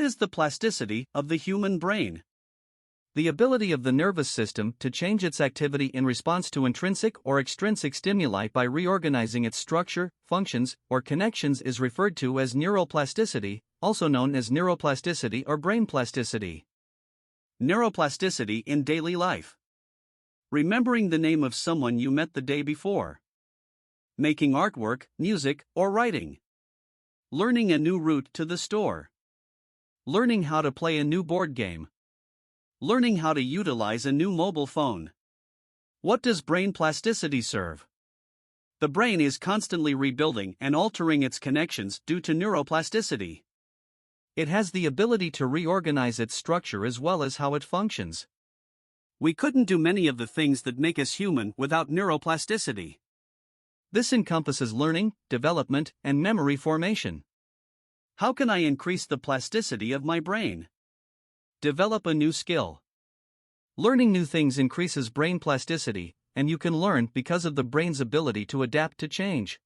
What is the plasticity of the human brain? The ability of the nervous system to change its activity in response to intrinsic or extrinsic stimuli by reorganizing its structure, functions, or connections is referred to as neuroplasticity, also known as neuroplasticity or brain plasticity. Neuroplasticity in daily life. Remembering the name of someone you met the day before. Making artwork, music, or writing. Learning a new route to the store. Learning how to play a new board game. Learning how to utilize a new mobile phone. What does brain plasticity serve? The brain is constantly rebuilding and altering its connections due to neuroplasticity. It has the ability to reorganize its structure as well as how it functions. We couldn't do many of the things that make us human without neuroplasticity. This encompasses learning, development, and memory formation. How can I increase the plasticity of my brain? Develop a new skill. Learning new things increases brain plasticity, and you can learn because of the brain's ability to adapt to change.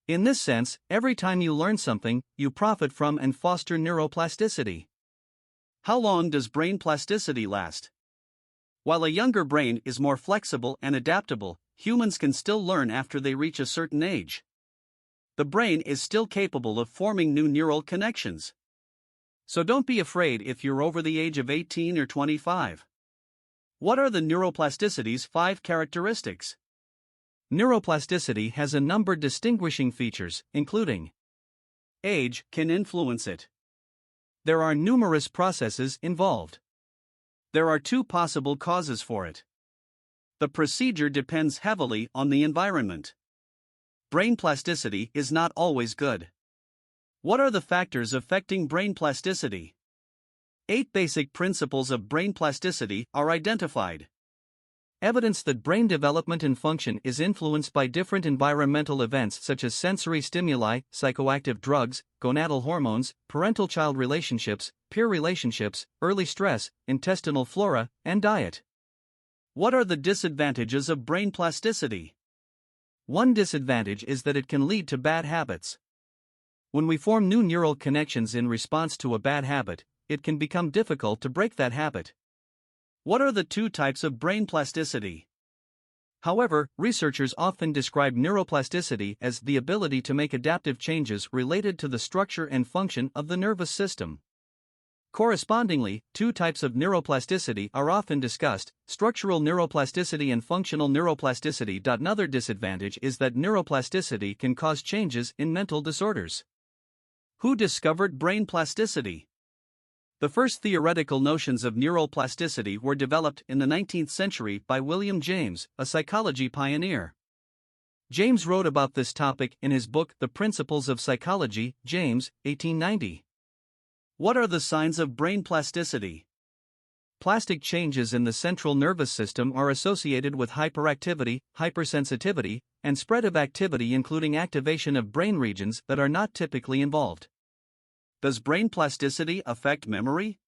In this sense, every time you learn something, you profit from and foster neuroplasticity. How long does brain plasticity last? While a younger brain is more flexible and adaptable, humans can still learn after they reach a certain age. The brain is still capable of forming new neural connections. So don't be afraid if you're over the age of 18 or 25. What are the neuroplasticity's 5 characteristics? Neuroplasticity has a number of distinguishing features, including age can influence it. There are numerous processes involved. There are 2 possible causes for it. The procedure depends heavily on the environment. Brain plasticity is not always good. What are the factors affecting brain plasticity? 8 basic principles of brain plasticity are identified. Evidence that brain development and function is influenced by different environmental events such as sensory stimuli, psychoactive drugs, gonadal hormones, parental-child relationships, peer relationships, early stress, intestinal flora, and diet. What are the disadvantages of brain plasticity? One disadvantage is that it can lead to bad habits. When we form new neural connections in response to a bad habit, it can become difficult to break that habit. What are the 2 types of brain plasticity? However, researchers often describe neuroplasticity as the ability to make adaptive changes related to the structure and function of the nervous system. Correspondingly, 2 types of neuroplasticity are often discussed: structural neuroplasticity and functional neuroplasticity. Another disadvantage is that neuroplasticity can cause changes in mental disorders. Who discovered brain plasticity? The first theoretical notions of neural plasticity were developed in the 19th century by William James, a psychology pioneer. James wrote about this topic in his book The Principles of Psychology, James, 1890. What are the signs of brain plasticity? Plastic changes in the central nervous system are associated with hyperactivity, hypersensitivity, and spread of activity, including activation of brain regions that are not typically involved. Does brain plasticity affect memory?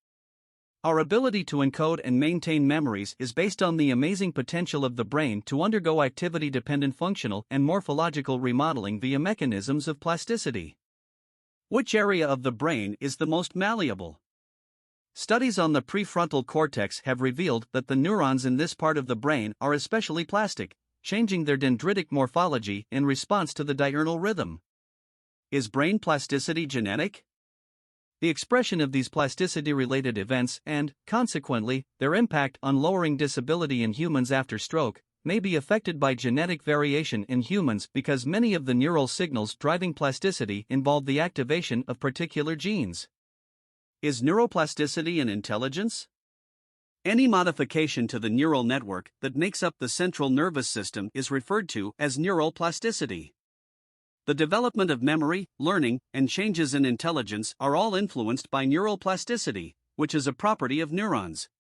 Our ability to encode and maintain memories is based on the amazing potential of the brain to undergo activity-dependent functional and morphological remodeling via mechanisms of plasticity. Which area of the brain is the most malleable? Studies on the prefrontal cortex have revealed that the neurons in this part of the brain are especially plastic, changing their dendritic morphology in response to the diurnal rhythm. Is brain plasticity genetic? The expression of these plasticity-related events and, consequently, their impact on lowering disability in humans after stroke may be affected by genetic variation in humans because many of the neural signals driving plasticity involve the activation of particular genes. Is neuroplasticity an intelligence? Any modification to the neural network that makes up the central nervous system is referred to as neural plasticity. The development of memory, learning, and changes in intelligence are all influenced by neural plasticity, which is a property of neurons.